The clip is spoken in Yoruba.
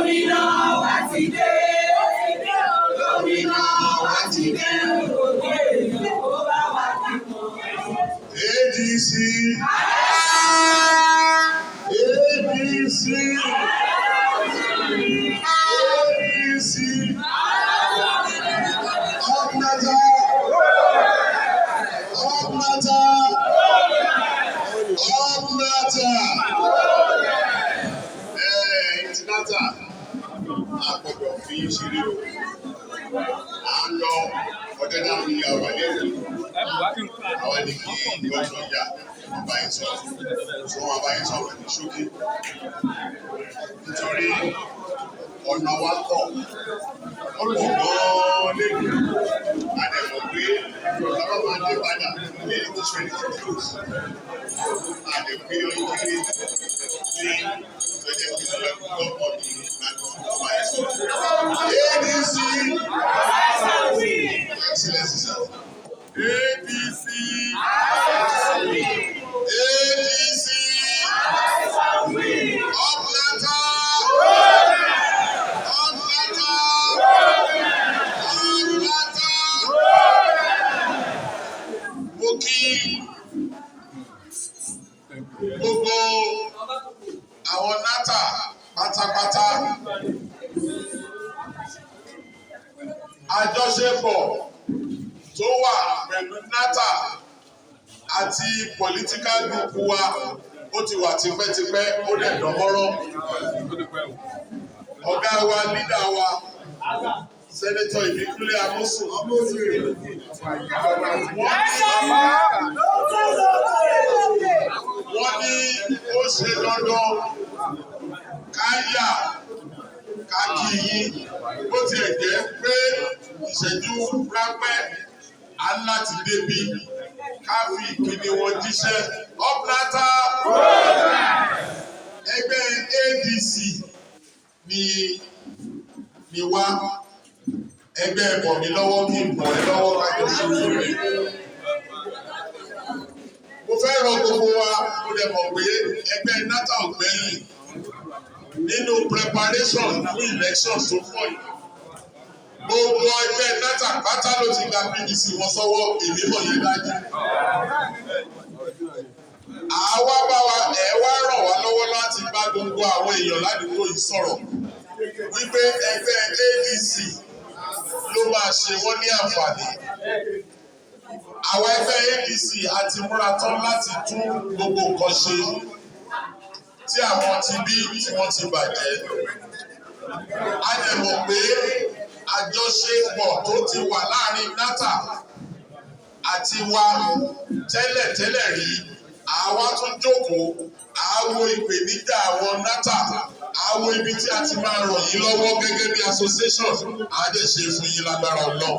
Gómìnà wa ti dé. Gómìnà wa ti dé. Gbogbo èèyàn kó bá wa dìbò. ADC. ADC. ADC. Obnata. Obnata. Obnata. Ìtìnátà. Àgbọ̀dọ̀ fi ṣeré o. À ń lọ ọjọ́ náà ní àwọn ẹlẹ́rìí. Àwọn ẹni kì í gbọ́dọ̀ yá ọba yìí sọ̀rọ̀. Sọ wọn bá yìí sọ̀rọ̀ ní ṣókí. Nítorí ọ̀nà wa kọ̀. Ó lè gan-an lébi. Àdẹ̀mọ̀ pé bàbá máa dé padà ní ètò ìṣẹ̀lẹ̀ ìṣẹ̀lẹ̀. Àdẹ̀pé oríkèé ní ìtọ́jẹ́ ìpínlẹ̀ gbọ́dọ̀ ní ọba yìí sọ̀rọ̀. ADC. Excellency sir. ADC. ADC. Obnata. Obnata. Obnata. Mo kí gbogbo àwọn nata pátápátá. Àjọṣepọ̀ tó wà pẹ̀lú nata àti political group wa ó ti wà tipẹ́tipẹ́ ó dẹ̀ dánmọ́rán. Ọ̀gá wa lídà wa Sẹ́nétọ̀ Ìbíkúnlé Amósùn. Wọ́n ní ó ṣe dandan ká yà ká kí yín bó tiẹ̀ jẹ́ pé ìṣẹ́jú rápẹ́ á láti débi ká fi ìkíni wọn jíṣẹ́. Obnata. Ẹgbẹ́ ADC ni wá. Ẹgbẹ́ ẹ̀bọ̀ mi lọ́wọ́ kí n bọ̀ ẹ́ lọ́wọ́ kájọ ṣòro rẹ̀. Mo fẹ́ rọ gbogbo wa mo dẹ̀ mọ̀ pé ẹgbẹ́ nata ọ̀gbẹ́yìn nínú preparation fún election tó pọ̀ yìí. Gbogbo ẹgbẹ́ nata pátá ló ti gba PDC wọn sọ́wọ́ èmi mọ̀ yẹn dájú. Àwa bá wa ẹ̀ wá ràn wá lọ́wọ́ láti bá gbogbo àwọn èèyàn ládùúgbò yìí sọ̀rọ̀ wípé ẹgbẹ́ ADC ló máa ṣe wọ́n ní àǹfààní. Àwọn ẹgbẹ́ ADC àti múra tán láti tún gbogbo nǹkan ṣe tí àwọn ti bí tí wọ́n ti bàjẹ́. A lè mọ̀ pé àjọṣepọ̀ tó ti wà láàrin nata àti wa tẹ́lẹ̀tẹ́lẹ̀ rí àwa tún jókòó àwo ìpèníjà àwọn nata àwo ibi tí a ti máa ràn yín lọ́wọ́ gẹ́gẹ́ bí association àdẹ̀ṣe fún yín lágbára Ọlọ́run.